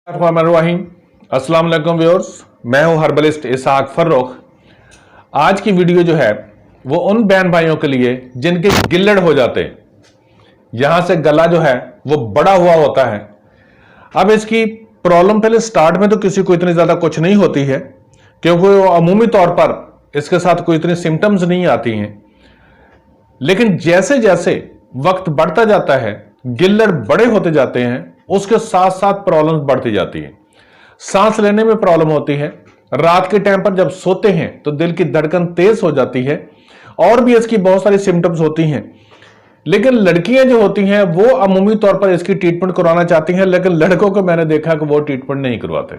अस्सलाम वालेकुम व्यूअर्स, मैं हूं हर्बलिस्ट इसाक फर्रुख। आज की वीडियो जो है वो उन बहन भाइयों के लिए जिनके गिल्लड़ हो जाते हैं, यहां से गला जो है वो बड़ा हुआ होता है। अब इसकी प्रॉब्लम पहले स्टार्ट में तो किसी को इतनी ज्यादा कुछ नहीं होती है, क्योंकि वो अमूमी तौर पर इसके साथ कोई इतनी सिम्टम्स नहीं आती हैं। लेकिन जैसे जैसे वक्त बढ़ता जाता है, गिल्लड़ बड़े होते जाते हैं, उसके साथ साथ प्रॉब्लम्स बढ़ती जाती हैं। सांस लेने में प्रॉब्लम होती है, रात के टाइम पर जब सोते हैं तो दिल की धड़कन तेज हो जाती है, और भी इसकी बहुत सारी सिम्टम्स होती हैं। लेकिन लड़कियां जो होती हैं वो अमूमी तौर पर इसकी ट्रीटमेंट करवाना चाहती हैं, लेकिन लड़कों को मैंने देखा कि वो ट्रीटमेंट नहीं करवाते।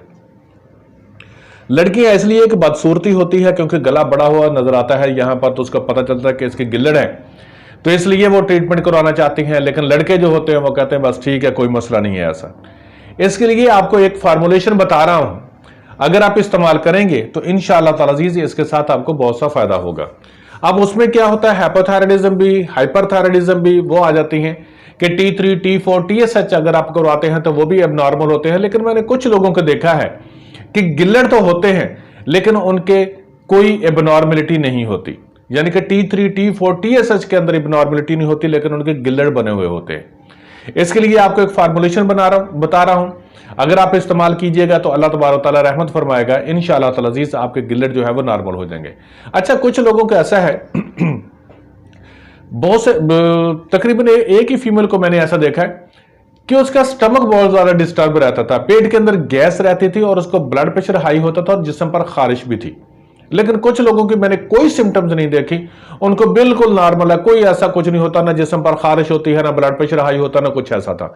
लड़कियां इसलिए एक बदसूरती होती है क्योंकि गला बड़ा हुआ नजर आता है यहां पर, तो उसका पता चलता है कि इसकी गिल्लड़ है, तो इसलिए वो ट्रीटमेंट करवाना चाहती हैं। लेकिन लड़के जो होते हैं वो कहते हैं बस ठीक है, कोई मसला नहीं है ऐसा। इसके लिए आपको एक फार्मूलेशन बता रहा हूं, अगर आप इस्तेमाल करेंगे तो इंशाअल्लाह ताला अज़ीज़ इसके साथ आपको बहुत सा फायदा होगा। अब उसमें क्या होता है, हाइपोथायराइडिज्म भी, हाइपरथायराइडिज्म भी वो आ जाती हैं कि T3, T4, TSH अगर आप करवाते हैं तो वो भी एबनॉर्मल होते हैं। लेकिन मैंने कुछ लोगों को देखा है कि गिल्लड़ तो होते हैं लेकिन उनके कोई एबनॉर्मलिटी नहीं होती, यानी कि T3, T4, TSH के अंदर एबनॉर्मलिटी नहीं होती, लेकिन उनके गिल्लड़ बने हुए होते हैं। इसके लिए आपको एक फार्मूलेशन बता रहा हूं, अगर आप इस्तेमाल कीजिएगा तो अल्लाह तबारक ताला रहमत फरमाएगा, इंशाअल्लाह ताला अज़ीज़ आपके गिल्लड़ जो है वो नॉर्मल हो जाएंगे। अच्छा, कुछ लोगों को ऐसा है बहुत से तकरीबन एक ही फीमेल को मैंने ऐसा देखा है कि उसका स्टमक बहुत ज्यादा डिस्टर्ब रहता था, पेट के अंदर गैस रहती थी और उसको ब्लड प्रेशर हाई होता था और जिस्म पर खारिश भी थी। लेकिन कुछ लोगों की मैंने कोई सिम्टम्स नहीं देखी, उनको बिल्कुल नॉर्मल है, कोई ऐसा कुछ नहीं होता, ना जिस्म पर खारिश होती है, ना ब्लड प्रेशर हाई होता, ना कुछ ऐसा था।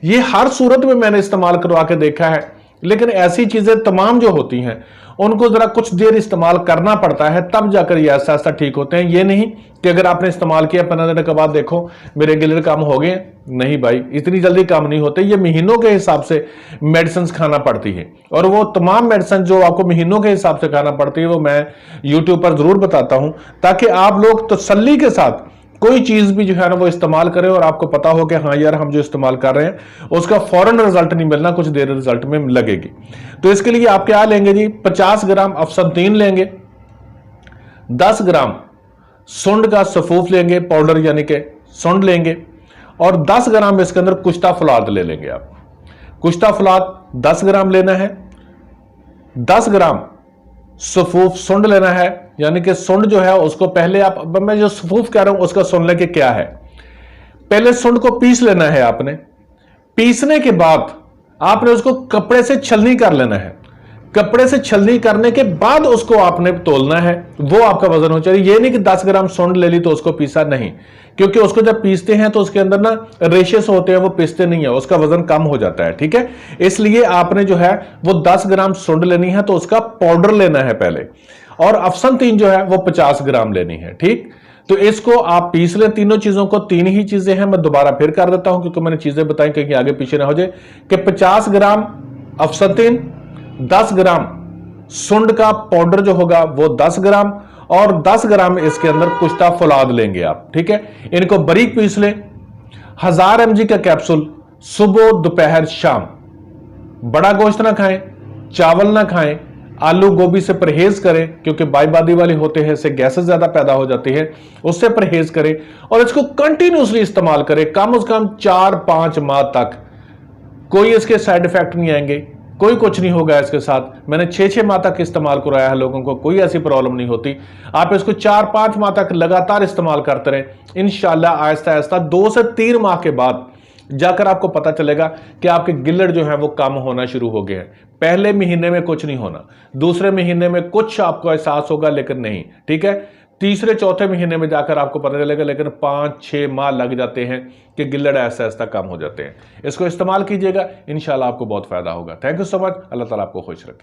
ये हर सूरत में मैंने इस्तेमाल करवा के देखा है। लेकिन ऐसी चीजें तमाम जो होती हैं उनको जरा कुछ देर इस्तेमाल करना पड़ता है, तब जाकर ये ऐसा ऐसा ठीक होते हैं। ये नहीं कि अगर आपने इस्तेमाल किया 15 दिन के बाद देखो मेरे गिल्लड़ कम हो गए, नहीं भाई, इतनी जल्दी कम नहीं होते। ये महीनों के हिसाब से मेडिसिन खाना पड़ती है, और वो तमाम मेडिसिन जो आपको महीनों के हिसाब से खाना पड़ती है वो मैं यूट्यूब पर जरूर बताता हूं, ताकि आप लोग तसल्ली के साथ कोई चीज भी जो है ना वो इस्तेमाल करें और आपको पता हो कि हाँ यार, हम जो इस्तेमाल कर रहे हैं उसका फौरन रिजल्ट नहीं मिलना, कुछ देर रिजल्ट में लगेगी। तो इसके लिए आप क्या लेंगे जी, 50 ग्राम अफसनतीन लेंगे, 10 ग्राम सुंड का सफूफ लेंगे पाउडर, यानी कि सुंड लेंगे, और 10 ग्राम इसके अंदर कुश्ता फुलाद ले लेंगे। आप कुश्ता फुलाद 10 ग्राम लेना है, 10 ग्राम सफूफ सुंड लेना है, यानी कि सुंड जो है उसको पहले आप, मैं जो सफूफ कह रहा हूं उसका सुन लें कि क्या है। पहले सुंड को पीस लेना है आपने, पीसने के बाद आपने उसको कपड़े से छलनी कर लेना है, कपड़े से छलनी करने के बाद उसको आपने तोलना है, वो आपका वजन हो चाहिए। ये नहीं कि 10 ग्राम सुंड ले ली तो उसको पीसा, नहीं, क्योंकि उसको जब पीसते हैं तो उसके अंदर ना रेशेस होते हैं, वो पीसते नहीं है, उसका वजन कम हो जाता है, ठीक है। इसलिए आपने जो है वो 10 ग्राम सुंड लेनी है, तो उसका पाउडर लेना है पहले, और अफसनतीन जो है वो 50 ग्राम लेनी है, ठीक। तो इसको आप पीस लें, तीनों चीजों को, तीन ही चीजें हैं, मैं दोबारा फिर कर देता हूं क्योंकि मैंने चीजें बताई कहीं आगे पीछे ना हो जाए। कि 50 ग्राम अफसनतीन, 10 ग्राम सुंड का पाउडर जो होगा वो 10 ग्राम, और 10 ग्राम इसके अंदर कुश्ता फुलाद लेंगे आप, ठीक है। इनको बारीक पीस लें। 1000 mg का कैप्सूल सुबह दोपहर शाम। बड़ा गोश्त ना खाएं, चावल ना खाएं, आलू गोभी से परहेज करें क्योंकि बाईबादी वाले होते हैं, इससे गैसेस ज्यादा पैदा हो जाती है, उससे परहेज करें, और इसको कंटिन्यूसली इस्तेमाल करें कम से कम 4-5 माह तक। कोई इसके साइड इफेक्ट नहीं आएंगे, कोई कुछ नहीं होगा इसके साथ। मैंने 6-6 माह तक इस्तेमाल कराया है लोगों को, कोई ऐसी प्रॉब्लम नहीं होती। आप इसको 4-5 माह तक लगातार इस्तेमाल करते रहें, इंशाल्लाह आहिस्ता आहिस्ता 2 से 3 माह के बाद जाकर आपको पता चलेगा कि आपके गिल्लड़ जो है वो कम होना शुरू हो गए हैं। पहले महीने में कुछ नहीं होना, दूसरे महीने में कुछ आपको एहसास होगा, लेकिन नहीं, ठीक है। तीसरे चौथे महीने में जाकर आपको पता चलेगा, लेकिन 5-6 माह लग जाते हैं कि गिल्लड़ ऐसा ऐसा कम हो जाते हैं। इसको इस्तेमाल कीजिएगा, इंशाल्लाह आपको बहुत फायदा होगा। थैंक यू सो मच, अल्लाह ताला आपको खुश रखे।